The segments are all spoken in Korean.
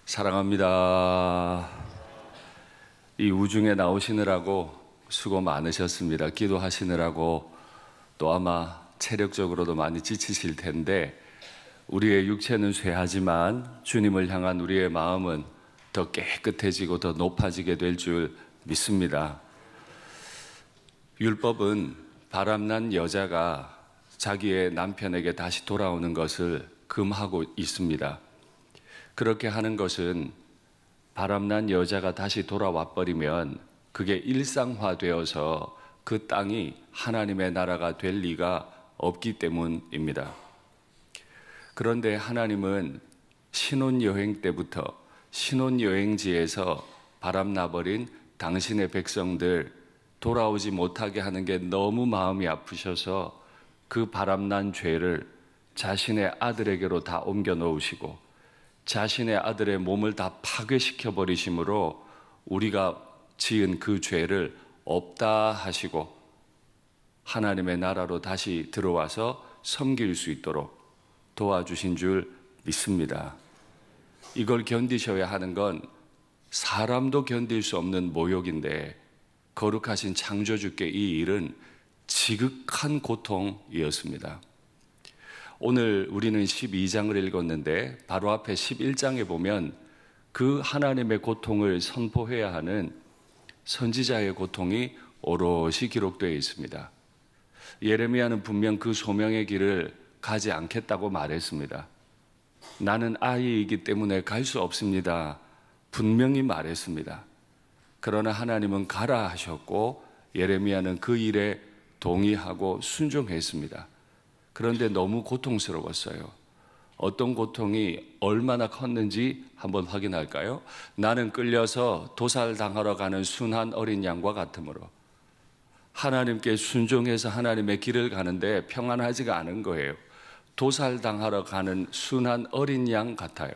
사랑합니다. 이 우중에 나오시느라고 수고 많으셨습니다. 기도하시느라고 또 아마 체력적으로도 많이 지치실 텐데 우리의 육체는 쇠하지만 주님을 향한 우리의 마음은 더 깨끗해지고 더 높아지게 될 줄 믿습니다. 율법은 바람난 여자가 자기의 남편에게 다시 돌아오는 것을 금하고 있습니다. 그렇게 하는 것은 바람난 여자가 다시 돌아와 버리면 그게 일상화되어서 그 땅이 하나님의 나라가 될 리가 없기 때문입니다. 그런데 하나님은 신혼여행 때부터 신혼여행지에서 바람나버린 당신의 백성들 돌아오지 못하게 하는 게 너무 마음이 아프셔서 그 바람난 죄를 자신의 아들에게로 다 옮겨 놓으시고 자신의 아들의 몸을 다 파괴시켜 버리심으로 우리가 지은 그 죄를 없다 하시고 하나님의 나라로 다시 들어와서 섬길 수 있도록 도와주신 줄 믿습니다. 이걸 견디셔야 하는 건 사람도 견딜 수 없는 모욕인데 거룩하신 창조주께 이 일은 지극한 고통이었습니다. 오늘 우리는 12장을 읽었는데 바로 앞에 11장에 보면 그 하나님의 고통을 선포해야 하는 선지자의 고통이 오롯이 기록되어 있습니다. 예레미야는 분명 그 소명의 길을 가지 않겠다고 말했습니다. 나는 아이이기 때문에 갈 수 없습니다. 분명히 말했습니다. 그러나 하나님은 가라 하셨고 예레미야는 그 일에 동의하고 순종했습니다. 그런데 너무 고통스러웠어요. 어떤 고통이 얼마나 컸는지 한번 확인할까요? 나는 끌려서 도살당하러 가는 순한 어린 양과 같으므로 하나님께 순종해서 하나님의 길을 가는데 평안하지가 않은 거예요. 도살당하러 가는 순한 어린 양 같아요.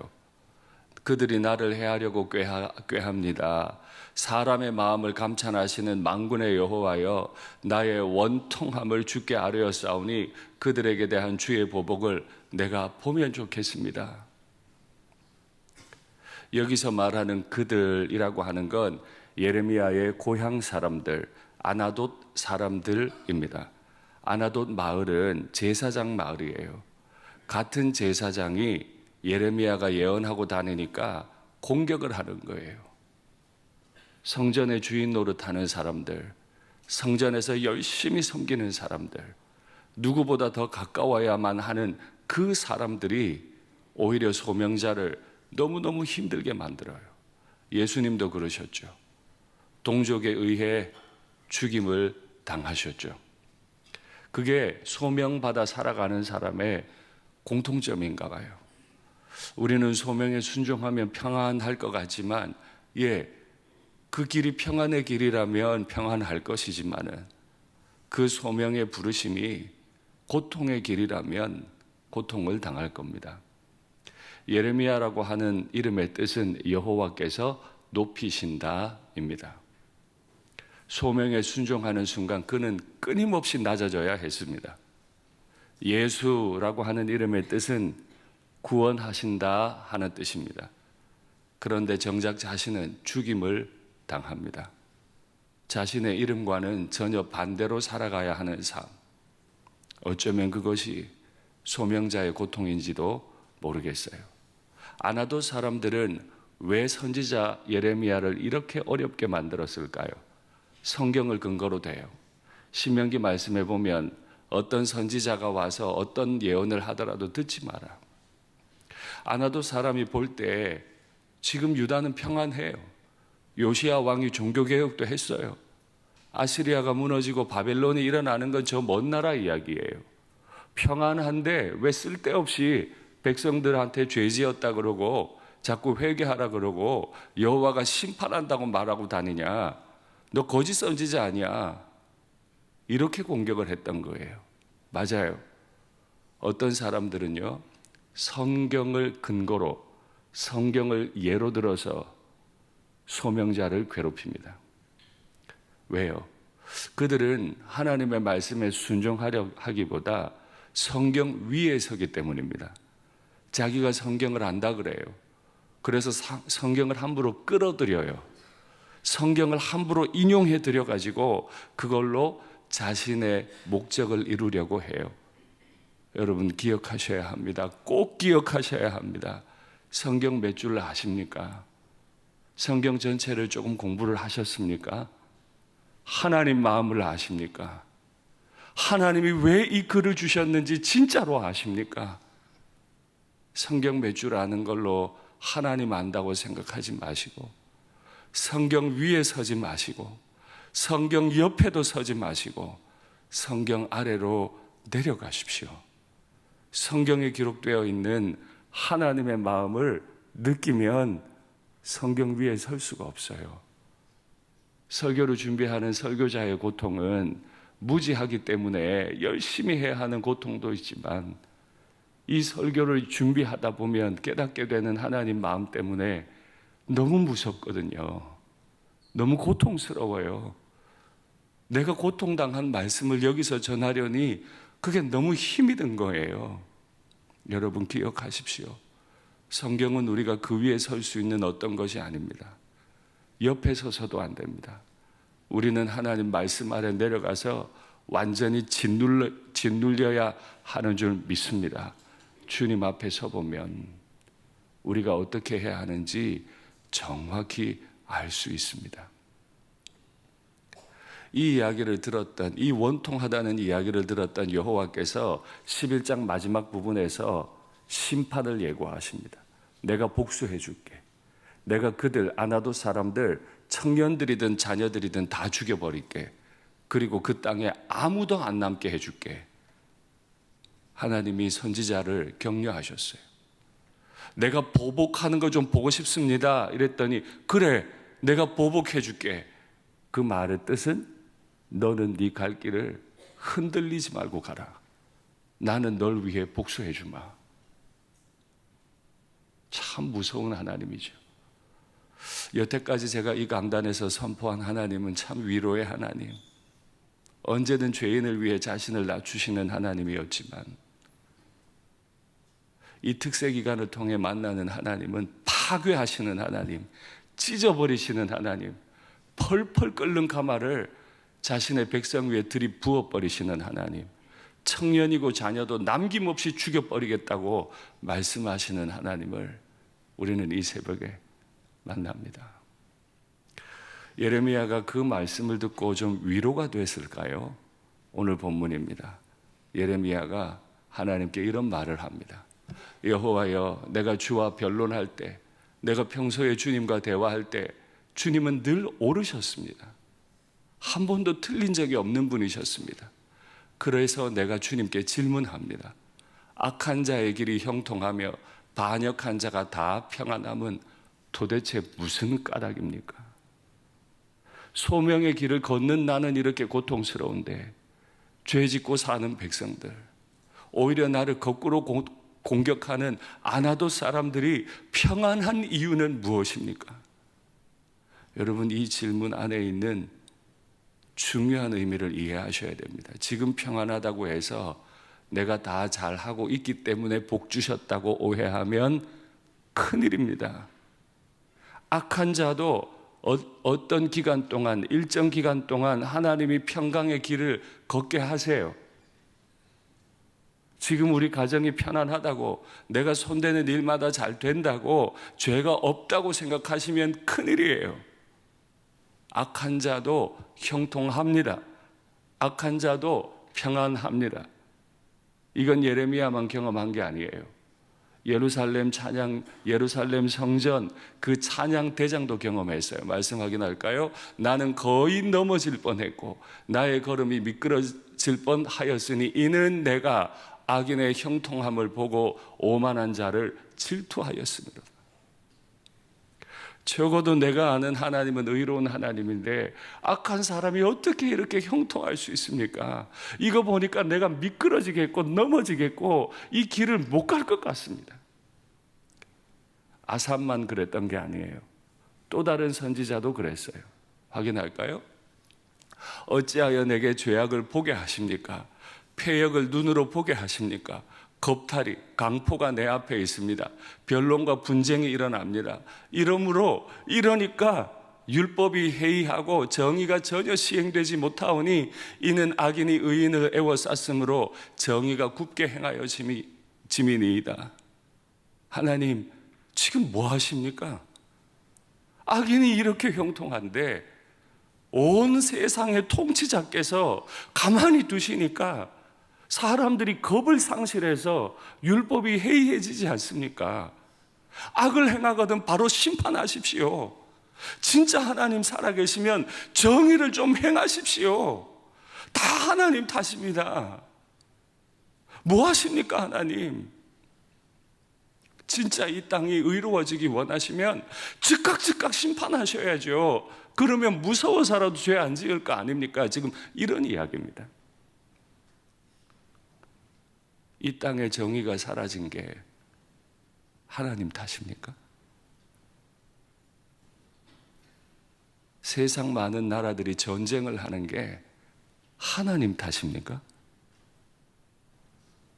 그들이 나를 해하려고 꾀합니다. 사람의 마음을 감찰하시는 만군의 여호와여, 나의 원통함을 주께 아뢰었사오니 그들에게 대한 주의 보복을 내가 보면 좋겠습니다. 여기서 말하는 그들이라고 하는 건 예레미야의 고향 사람들, 아나돗 사람들입니다. 아나돗 마을은 제사장 마을이에요. 같은 제사장이 예레미야가 예언하고 다니니까 공격을 하는 거예요. 성전의 주인 노릇하는 사람들, 성전에서 열심히 섬기는 사람들, 누구보다 더 가까워야만 하는 그 사람들이 오히려 소명자를 너무너무 힘들게 만들어요. 예수님도 그러셨죠. 동족에 의해 죽임을 당하셨죠. 그게 소명받아 살아가는 사람의 공통점인가 봐요. 우리는 소명에 순종하면 평안할 것 같지만 그 길이 평안의 길이라면 평안할 것이지만은 그 소명의 부르심이 고통의 길이라면 고통을 당할 겁니다. 예레미야라고 하는 이름의 뜻은 여호와께서 높이신다입니다. 소명에 순종하는 순간 그는 끊임없이 낮아져야 했습니다. 예수라고 하는 이름의 뜻은 구원하신다 하는 뜻입니다. 그런데 정작 자신은 죽임을 당합니다. 자신의 이름과는 전혀 반대로 살아가야 하는 삶. 어쩌면 그것이 소명자의 고통인지도 모르겠어요. 아나돗 사람들은 왜 선지자 예레미야를 이렇게 어렵게 만들었을까요? 성경을 근거로 돼요. 신명기 말씀에 보면 어떤 선지자가 와서 어떤 예언을 하더라도 듣지 마라. 아나돗 사람이 볼 때 지금 유다는 평안해요. 요시야 왕이 종교개혁도 했어요. 아시리아가 무너지고 바벨론이 일어나는 건 저 먼 나라 이야기예요. 평안한데 왜 쓸데없이 백성들한테 죄 지었다 그러고 자꾸 회개하라 그러고 여호와가 심판한다고 말하고 다니냐. 너 거짓 선지자 아니야. 이렇게 공격을 했던 거예요. 맞아요. 어떤 사람들은요, 성경을 근거로, 성경을 예로 들어서 소명자를 괴롭힙니다. 왜요? 그들은 하나님의 말씀에 순종하려 하기보다 성경 위에 서기 때문입니다. 자기가 성경을 안다 그래요. 그래서 성경을 함부로 끌어들여요. 성경을 함부로 인용해 드려 가지고 그걸로 자신의 목적을 이루려고 해요. 여러분 기억하셔야 합니다. 꼭 기억하셔야 합니다. 성경 몇 줄 아십니까? 성경 전체를 조금 공부를 하셨습니까? 하나님 마음을 아십니까? 하나님이 왜 이 글을 주셨는지 진짜로 아십니까? 성경 몇 줄 아는 걸로 하나님 안다고 생각하지 마시고, 성경 위에 서지 마시고, 성경 옆에도 서지 마시고, 성경 아래로 내려가십시오. 성경에 기록되어 있는 하나님의 마음을 느끼면 성경 위에 설 수가 없어요. 설교를 준비하는 설교자의 고통은 무지하기 때문에 열심히 해야 하는 고통도 있지만, 이 설교를 준비하다 보면 깨닫게 되는 하나님 마음 때문에 너무 무섭거든요. 너무 고통스러워요. 내가 고통당한 말씀을 여기서 전하려니 그게 너무 힘이 든 거예요. 여러분 기억하십시오. 성경은 우리가 그 위에 설 수 있는 어떤 것이 아닙니다. 옆에 서서도 안 됩니다. 우리는 하나님 말씀 아래 내려가서 완전히 짓눌려야 하는 줄 믿습니다. 주님 앞에 서보면 우리가 어떻게 해야 하는지 정확히 알 수 있습니다. 이 이야기를 들었던, 이 원통하다는 이야기를 들었던 여호와께서 11장 마지막 부분에서 심판을 예고하십니다. 내가 복수해 줄게. 내가 그들, 아나도 사람들, 청년들이든 자녀들이든 다 죽여버릴게. 그리고 그 땅에 아무도 안 남게 해줄게. 하나님이 선지자를 격려하셨어요. 내가 보복하는 거 좀 보고 싶습니다. 이랬더니 그래, 내가 보복해 줄게. 그 말의 뜻은 너는 네 갈 길을 흔들리지 말고 가라. 나는 널 위해 복수해 주마. 참 무서운 하나님이죠. 여태까지 제가 이 강단에서 선포한 하나님은 참 위로의 하나님, 언제든 죄인을 위해 자신을 낮추시는 하나님이었지만, 이 특세 기간을 통해 만나는 하나님은 파괴하시는 하나님, 찢어버리시는 하나님, 펄펄 끓는 가마를 자신의 백성 위에 들이부어버리시는 하나님, 청년이고 자녀도 남김없이 죽여버리겠다고 말씀하시는 하나님을 우리는 이 새벽에 만납니다. 예레미야가 그 말씀을 듣고 좀 위로가 됐을까요? 오늘 본문입니다. 예레미야가 하나님께 이런 말을 합니다. 여호와여, 내가 주와 변론할 때, 내가 평소에 주님과 대화할 때 주님은 늘 옳으셨습니다. 한 번도 틀린 적이 없는 분이셨습니다. 그래서 내가 주님께 질문합니다. 악한 자의 길이 형통하며 반역한 자가 다 평안함은 도대체 무슨 까닭입니까? 소명의 길을 걷는 나는 이렇게 고통스러운데 죄 짓고 사는 백성들, 오히려 나를 거꾸로 공격하는 아나도 사람들이 평안한 이유는 무엇입니까? 여러분, 이 질문 안에 있는 중요한 의미를 이해하셔야 됩니다. 지금 평안하다고 해서 내가 다 잘하고 있기 때문에 복 주셨다고 오해하면 큰일입니다. 악한 자도 어떤 기간 동안, 일정 기간 동안 하나님이 평강의 길을 걷게 하세요. 지금 우리 가정이 편안하다고, 내가 손대는 일마다 잘 된다고, 죄가 없다고 생각하시면 큰일이에요. 악한 자도 형통합니다. 악한 자도 평안합니다. 이건 예레미야만 경험한 게 아니에요. 예루살렘 찬양, 예루살렘 성전 그 찬양 대장도 경험했어요. 말씀 확인할까요? 나는 거의 넘어질 뻔했고 나의 걸음이 미끄러질 뻔하였으니 이는 내가 악인의 형통함을 보고 오만한 자를 질투하였습니다. 적어도 내가 아는 하나님은 의로운 하나님인데 악한 사람이 어떻게 이렇게 형통할 수 있습니까? 이거 보니까 내가 미끄러지겠고 넘어지겠고 이 길을 못 갈 것 같습니다. 아삽만 그랬던 게 아니에요. 또 다른 선지자도 그랬어요. 확인할까요? 어찌하여 내게 죄악을 보게 하십니까? 패역을 눈으로 보게 하십니까? 겁탈이, 강포가 내 앞에 있습니다. 변론과 분쟁이 일어납니다. 이러니까 율법이 해이하고 정의가 전혀 시행되지 못하오니 이는 악인이 의인을 애워쌌으므로 정의가 굽게 행하여 짐이니이다. 하나님, 지금 뭐 하십니까? 악인이 이렇게 형통한데 온 세상의 통치자께서 가만히 두시니까 사람들이 겁을 상실해서 율법이 해이해지지 않습니까? 악을 행하거든 바로 심판하십시오. 진짜 하나님 살아계시면 정의를 좀 행하십시오. 다 하나님 탓입니다. 뭐 하십니까, 하나님? 진짜 이 땅이 의로워지기 원하시면 즉각 심판하셔야죠. 그러면 무서워서라도 죄 안 지을 거 아닙니까? 지금 이런 이야기입니다. 이 땅의 정의가 사라진 게 하나님 탓입니까? 세상 많은 나라들이 전쟁을 하는 게 하나님 탓입니까?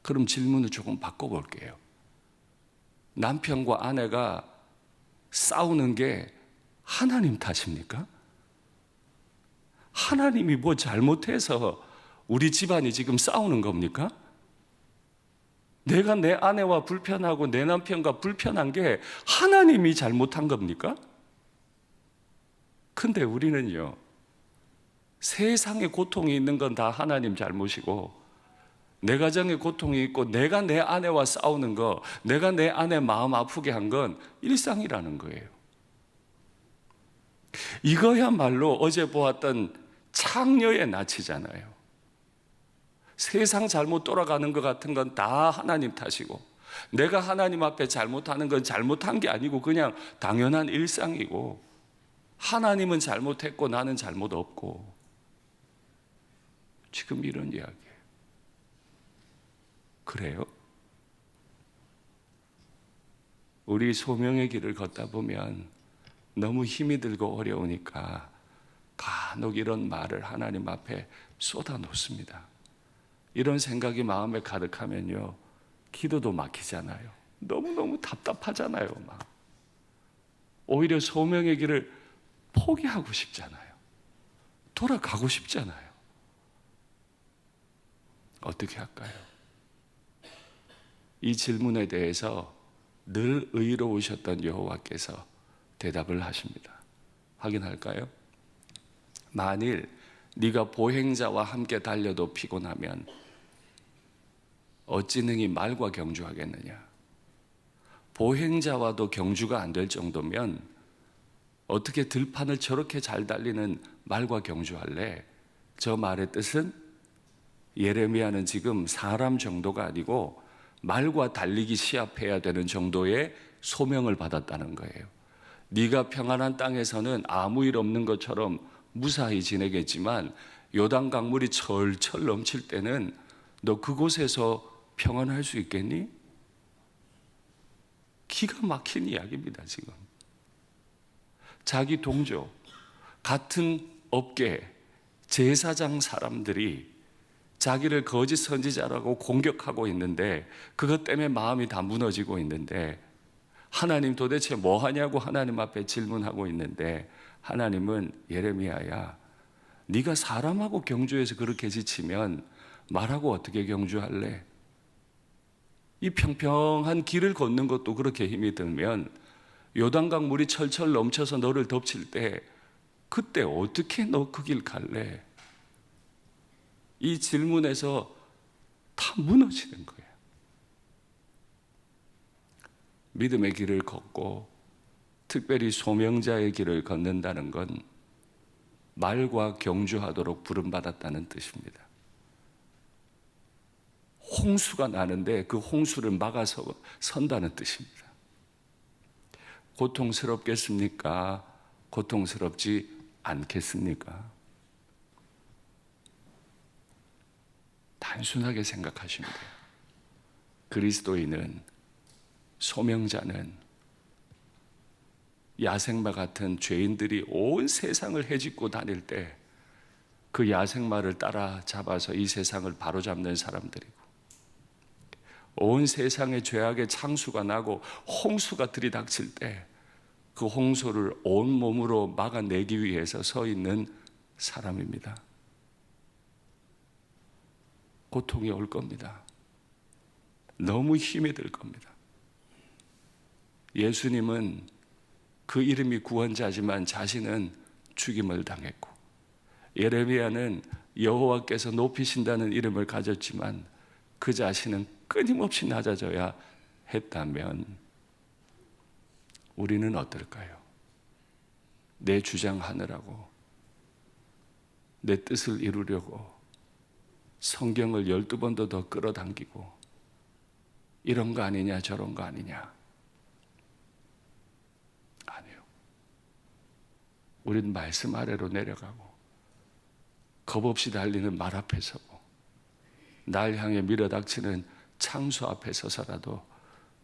그럼 질문을 조금 바꿔볼게요. 남편과 아내가 싸우는 게 하나님 탓입니까? 하나님이 뭐 잘못해서 우리 집안이 지금 싸우는 겁니까? 내가 내 아내와 불편하고 내 남편과 불편한 게 하나님이 잘못한 겁니까? 근데 우리는요, 세상에 고통이 있는 건 다 하나님 잘못이고 내 가정에 고통이 있고 내가 내 아내와 싸우는 거, 내가 내 아내 마음 아프게 한 건 일상이라는 거예요. 이거야말로 어제 보았던 창녀의 낯이잖아요. 세상 잘못 돌아가는 것 같은 건 다 하나님 탓이고 내가 하나님 앞에 잘못하는 건 잘못한 게 아니고 그냥 당연한 일상이고 하나님은 잘못했고 나는 잘못 없고 지금 이런 이야기예요. 그래요? 우리 소명의 길을 걷다 보면 너무 힘이 들고 어려우니까 간혹 이런 말을 하나님 앞에 쏟아놓습니다. 이런 생각이 마음에 가득하면요, 기도도 막히잖아요. 너무너무 답답하잖아요. 막. 오히려 소명의 길을 포기하고 싶잖아요. 돌아가고 싶잖아요. 어떻게 할까요? 이 질문에 대해서 늘 의로우셨던 여호와께서 대답을 하십니다. 확인할까요? 만일 네가 보행자와 함께 달려도 피곤하면 어찌 능히 말과 경주하겠느냐? 보행자와도 경주가 안 될 정도면 어떻게 들판을 저렇게 잘 달리는 말과 경주할래? 저 말의 뜻은 예레미야는 지금 사람 정도가 아니고 말과 달리기 시합해야 되는 정도의 소명을 받았다는 거예요. 네가 평안한 땅에서는 아무 일 없는 것처럼 무사히 지내겠지만 요단 강물이 철철 넘칠 때는 너 그곳에서 평안할 수 있겠니? 기가 막힌 이야기입니다, 지금. 자기 동조, 같은 업계, 제사장 사람들이 자기를 거짓 선지자라고 공격하고 있는데 그것 때문에 마음이 다 무너지고 있는데 하나님 도대체 뭐 하냐고 하나님 앞에 질문하고 있는데 하나님은 예레미야야, 네가 사람하고 경주해서 그렇게 지치면 말하고 어떻게 경주할래? 이 평평한 길을 걷는 것도 그렇게 힘이 들면 요단강 물이 철철 넘쳐서 너를 덮칠 때 그때 어떻게 너 그 길 갈래? 이 질문에서 다 무너지는 거예요. 믿음의 길을 걷고 특별히 소명자의 길을 걷는다는 건 말과 경주하도록 부름받았다는 뜻입니다. 홍수가 나는데 그 홍수를 막아서 선다는 뜻입니다. 고통스럽겠습니까? 고통스럽지 않겠습니까? 단순하게 생각하시면 돼요. 그리스도인은, 소명자는 야생마 같은 죄인들이 온 세상을 헤집고 다닐 때 그 야생마를 따라잡아서 이 세상을 바로잡는 사람들이고 온 세상에 죄악의 창수가 나고 홍수가 들이닥칠 때 그 홍수를 온 몸으로 막아내기 위해서 서 있는 사람입니다. 고통이 올 겁니다. 너무 힘이 들 겁니다. 예수님은 그 이름이 구원자지만 자신은 죽임을 당했고, 예레미야는 여호와께서 높이신다는 이름을 가졌지만 그 자신은 끊임없이 낮아져야 했다면 우리는 어떨까요? 내 주장하느라고, 내 뜻을 이루려고 성경을 12번도 더 끌어당기고 이런 거 아니냐 저런 거 아니냐. 아니요. 우린 말씀 아래로 내려가고 겁없이 달리는 말 앞에 서고 날 향해 밀어닥치는 창수 앞에 서서라도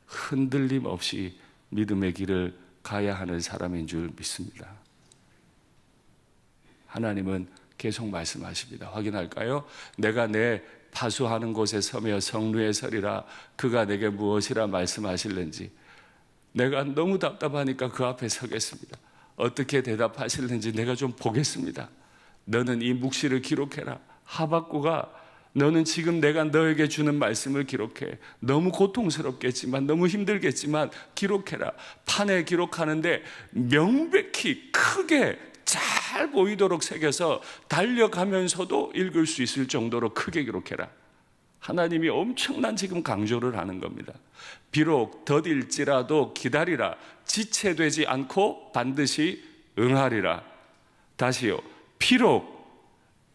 흔들림 없이 믿음의 길을 가야 하는 사람인 줄 믿습니다. 하나님은 계속 말씀하십니다. 확인할까요? 내가 내 파수하는 곳에 서며 성루에 서리라. 그가 내게 무엇이라 말씀하실는지. 내가 너무 답답하니까 그 앞에 서겠습니다. 어떻게 대답하실는지 내가 좀 보겠습니다. 너는 이 묵시를 기록해라. 하박구가 너는 지금 내가 너에게 주는 말씀을 기록해. 너무 고통스럽겠지만 너무 힘들겠지만 기록해라. 판에 기록하는데 명백히 크게 잘 보이도록 새겨서 달려가면서도 읽을 수 있을 정도로 크게 기록해라. 하나님이 엄청난 지금 강조를 하는 겁니다. 비록 더딜지라도 기다리라. 지체되지 않고 반드시 응하리라. 다시요. 비록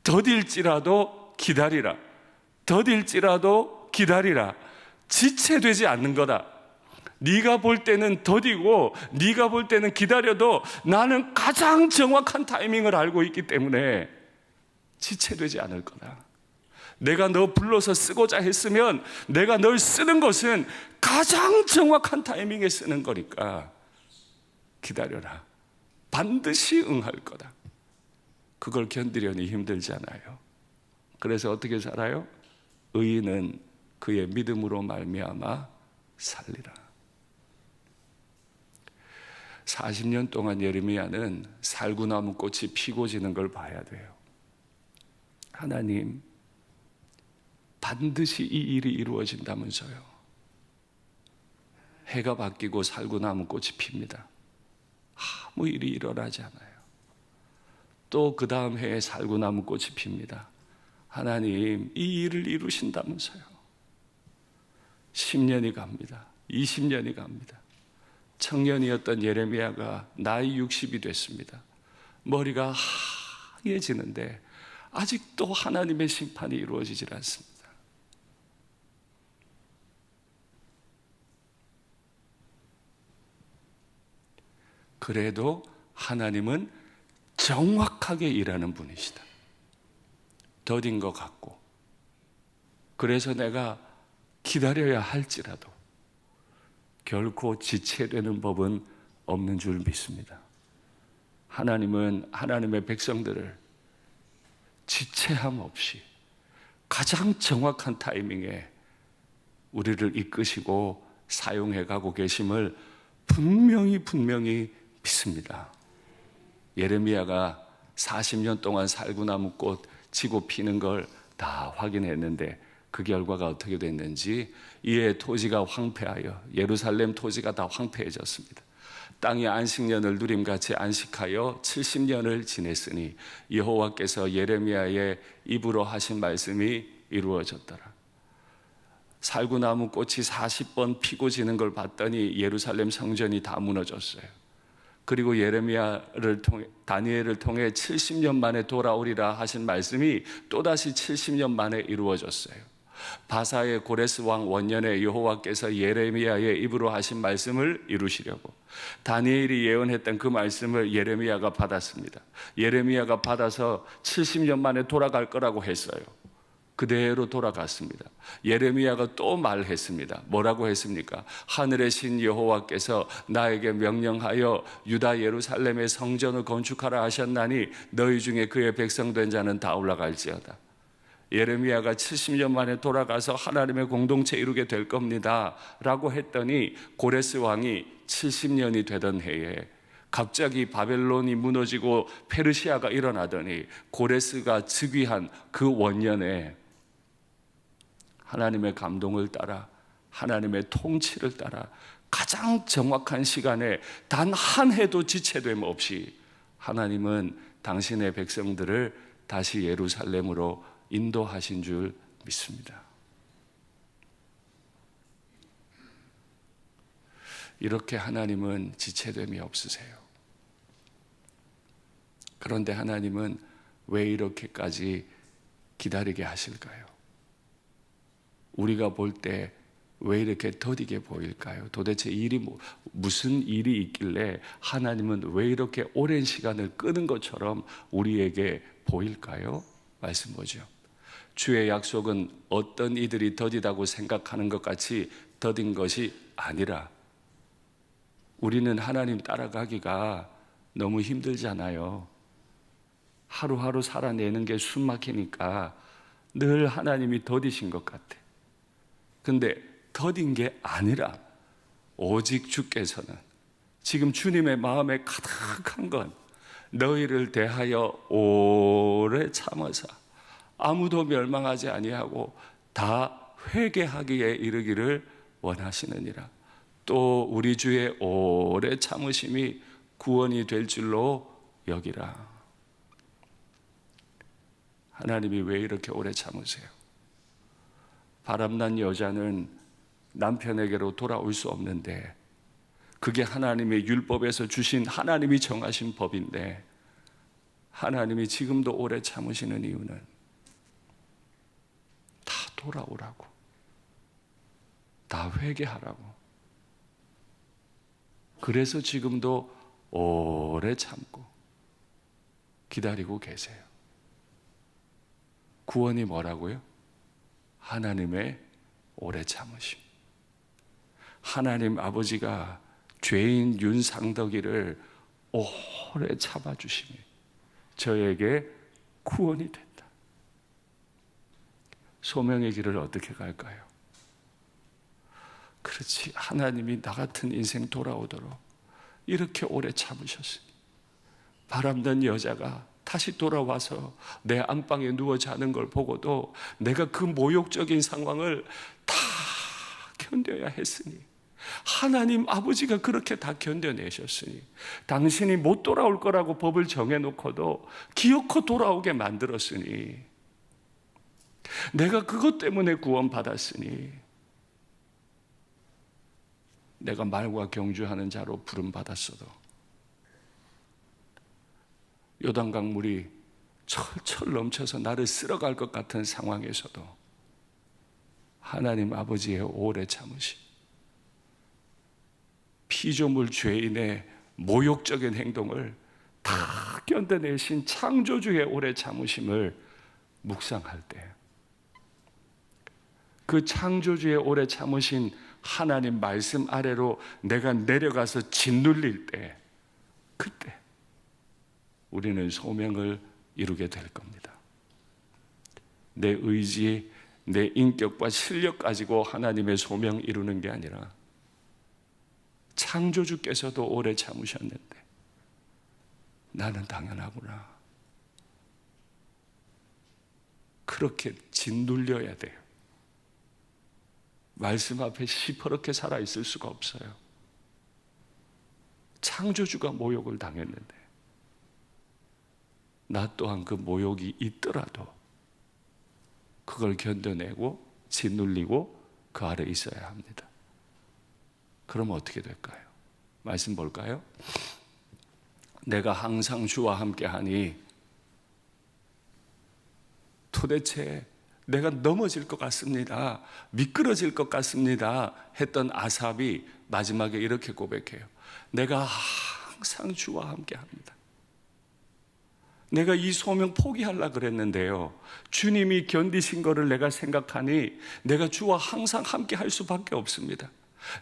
더딜지라도 기다리라. 더딜지라도 기다리라. 지체되지 않는 거다. 네가 볼 때는 더디고 네가 볼 때는 기다려도 나는 가장 정확한 타이밍을 알고 있기 때문에 지체되지 않을 거다. 내가 너 불러서 쓰고자 했으면 내가 널 쓰는 것은 가장 정확한 타이밍에 쓰는 거니까 기다려라. 반드시 응할 거다. 그걸 견디려니 힘들잖아요. 그래서 어떻게 살아요? 의인은 그의 믿음으로 말미암아 살리라. 40년 동안 예레미야는 살구나무 꽃이 피고 지는 걸 봐야 돼요. 하나님, 반드시 이 일이 이루어진다면서요. 해가 바뀌고 살구나무 꽃이 핍니다. 아무 일이 일어나지 않아요. 또 그 다음 해에 살구나무 꽃이 핍니다. 하나님, 이 일을 이루신다면서요. 10년이 갑니다. 20년이 갑니다. 청년이었던 예레미야가 나이 60이 됐습니다. 머리가 하얘지는데 아직도 하나님의 심판이 이루어지질 않습니다. 그래도 하나님은 정확하게 일하는 분이시다. 더딘 것 같고, 그래서 내가 기다려야 할지라도 결코 지체되는 법은 없는 줄 믿습니다. 하나님은 하나님의 백성들을 지체함 없이 가장 정확한 타이밍에 우리를 이끄시고 사용해 가고 계심을 분명히 믿습니다. 예레미야가 40년 동안 살구나무 꽃 지고 피는 걸 다 확인했는데 그 결과가 어떻게 됐는지, 이에 토지가 황폐하여 예루살렘 토지가 다 황폐해졌습니다. 땅이 안식년을 누림같이 안식하여 70년을 지냈으니 여호와께서 예레미야의 입으로 하신 말씀이 이루어졌더라. 살구나무 꽃이 40번 피고 지는 걸 봤더니 예루살렘 성전이 다 무너졌어요. 그리고 예레미야를 통해, 다니엘을 통해 70년 만에 돌아오리라 하신 말씀이 또다시 70년 만에 이루어졌어요. 바사의 고레스 왕 원년에 여호와께서 예레미야의 입으로 하신 말씀을 이루시려고 다니엘이 예언했던 그 말씀을 예레미야가 받았습니다. 예레미야가 받아서 70년 만에 돌아갈 거라고 했어요. 그대로 돌아갔습니다. 예레미야가 또 말했습니다. 뭐라고 했습니까? 하늘의 신 여호와께서 나에게 명령하여 유다 예루살렘의 성전을 건축하라 하셨나니 너희 중에 그의 백성된 자는 다 올라갈지어다. 예레미야가 70년 만에 돌아가서 하나님의 공동체 이루게 될 겁니다 라고 했더니 고레스 왕이 70년이 되던 해에 갑자기 바벨론이 무너지고 페르시아가 일어나더니 고레스가 즉위한 그 원년에 하나님의 감동을 따라 하나님의 통치를 따라 가장 정확한 시간에 단 한 해도 지체됨 없이 하나님은 당신의 백성들을 다시 예루살렘으로 인도하신 줄 믿습니다. 이렇게 하나님은 지체됨이 없으세요. 그런데 하나님은 왜 이렇게까지 기다리게 하실까요? 우리가 볼 때 왜 이렇게 더디게 보일까요? 도대체 무슨 일이 있길래 하나님은 왜 이렇게 오랜 시간을 끄는 것처럼 우리에게 보일까요? 말씀 보죠. 주의 약속은 어떤 이들이 더디다고 생각하는 것 같이 더딘 것이 아니라 우리는 하나님 따라가기가 너무 힘들잖아요. 하루하루 살아내는 게 숨 막히니까 늘 하나님이 더디신 것 같아. 근데 더딘 게 아니라 오직 주께서는 지금 주님의 마음에 가득한 건 너희를 대하여 오래 참으사 아무도 멸망하지 아니하고 다 회개하기에 이르기를 원하시느니라. 또 우리 주의 오래 참으심이 구원이 될 줄로 여기라. 하나님이 왜 이렇게 오래 참으세요? 바람난 여자는 남편에게로 돌아올 수 없는데 그게 하나님의 율법에서 주신 하나님이 정하신 법인데 하나님이 지금도 오래 참으시는 이유는 다 돌아오라고, 다 회개하라고. 그래서 지금도 오래 참고 기다리고 계세요. 구원이 뭐라고요? 하나님의 오래 참으심. 하나님 아버지가 죄인 윤상덕이를 오래 참아주심이 저에게 구원이 된다. 소명의 길을 어떻게 갈까요? 그렇지, 하나님이 나 같은 인생 돌아오도록 이렇게 오래 참으셨으니 바람난 여자가 다시 돌아와서 내 안방에 누워 자는 걸 보고도 내가 그 모욕적인 상황을 다 견뎌야 했으니 하나님 아버지가 그렇게 다 견뎌내셨으니 당신이 못 돌아올 거라고 법을 정해놓고도 기어코 돌아오게 만들었으니 내가 그것 때문에 구원받았으니 내가 말과 경주하는 자로 부름받았어도 요단강 물이 철철 넘쳐서 나를 쓸어갈 것 같은 상황에서도 하나님 아버지의 오래 참으심, 피조물 죄인의 모욕적인 행동을 다 견뎌내신 창조주의 오래 참으심을 묵상할 때 그 창조주의 오래 참으신 하나님 말씀 아래로 내가 내려가서 짓눌릴 때 그때 우리는 소명을 이루게 될 겁니다. 내 의지, 내 인격과 실력 가지고 하나님의 소명 이루는 게 아니라 창조주께서도 오래 참으셨는데 나는 당연하구나. 그렇게 짓눌려야 돼요. 말씀 앞에 시퍼렇게 살아있을 수가 없어요. 창조주가 모욕을 당했는데 나 또한 그 모욕이 있더라도 그걸 견뎌내고 짓눌리고 그 아래 있어야 합니다. 그럼 어떻게 될까요? 말씀 볼까요? 내가 항상 주와 함께하니 도대체 내가 넘어질 것 같습니다. 미끄러질 것 같습니다. 했던 아삽이 마지막에 이렇게 고백해요. 내가 항상 주와 함께합니다. 내가 이 소명 포기하려고 그랬는데요. 주님이 견디신 거를 내가 생각하니 내가 주와 항상 함께 할 수밖에 없습니다.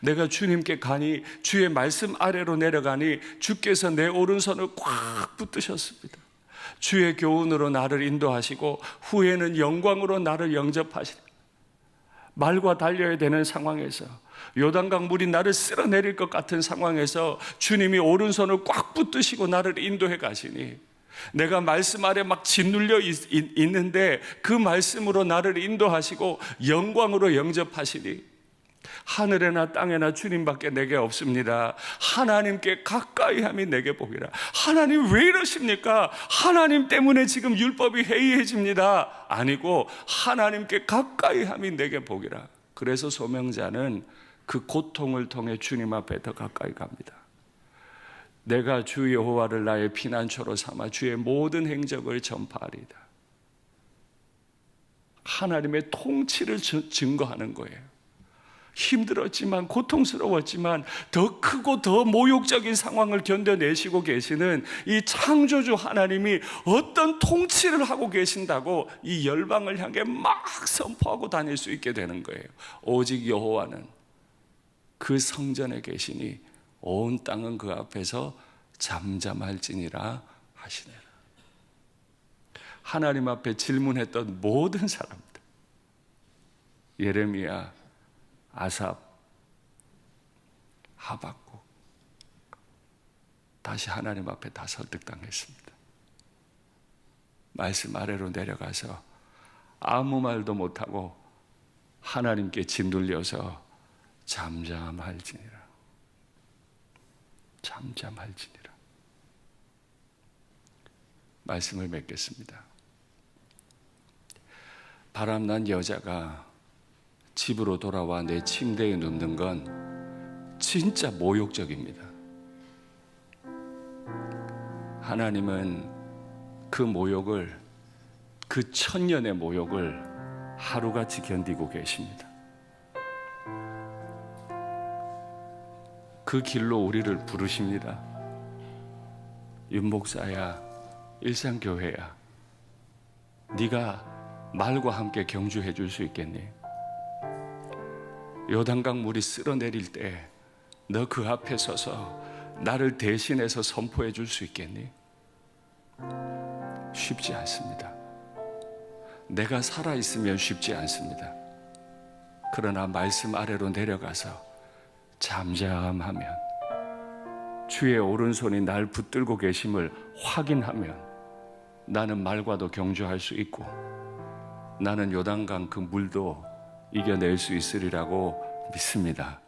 내가 주님께 가니 주의 말씀 아래로 내려가니 주께서 내 오른손을 꽉 붙드셨습니다. 주의 교훈으로 나를 인도하시고 후에는 영광으로 나를 영접하시는, 말과 달려야 되는 상황에서, 요단강 물이 나를 쓸어내릴 것 같은 상황에서 주님이 오른손을 꽉 붙드시고 나를 인도해 가시니, 내가 말씀 아래 막 짓눌려 있는데 그 말씀으로 나를 인도하시고 영광으로 영접하시니, 하늘에나 땅에나 주님밖에 내게 없습니다. 하나님께 가까이 함이 내게 복이라. 하나님 왜 이러십니까? 하나님 때문에 지금 율법이 해이해집니다. 아니고 하나님께 가까이 함이 내게 복이라. 그래서 소명자는 그 고통을 통해 주님 앞에 더 가까이 갑니다. 내가 주 여호와를 나의 피난처로 삼아 주의 모든 행적을 전파하리다. 하나님의 통치를 증거하는 거예요. 힘들었지만, 고통스러웠지만 더 크고 더 모욕적인 상황을 견뎌내시고 계시는 이 창조주 하나님이 어떤 통치를 하고 계신다고 이 열방을 향해 막 선포하고 다닐 수 있게 되는 거예요. 오직 여호와는 그 성전에 계시니 온 땅은 그 앞에서 잠잠할지니라 하시네라. 하나님 앞에 질문했던 모든 사람들, 예레미야, 아삽, 하박국, 다시 하나님 앞에 다 설득당했습니다. 말씀 아래로 내려가서 아무 말도 못하고 하나님께 짓눌려서 잠잠할지니라. 잠잠할지니라. 말씀을 맺겠습니다. 바람난 여자가 집으로 돌아와 내 침대에 눕는 건 진짜 모욕적입니다. 하나님은 그 모욕을, 그 천년의 모욕을 하루같이 견디고 계십니다. 그 길로 우리를 부르십니다. 윤목사야, 일상교회야, 네가 말과 함께 경주해 줄 수 있겠니? 요단강 물이 쓸어내릴 때 너 그 앞에 서서 나를 대신해서 선포해 줄 수 있겠니? 쉽지 않습니다. 내가 살아있으면 쉽지 않습니다. 그러나 말씀 아래로 내려가서 잠잠하면, 주의 오른손이 날 붙들고 계심을 확인하면 나는 말과도 경주할 수 있고, 나는 요단강 그 물도 이겨낼 수 있으리라고 믿습니다.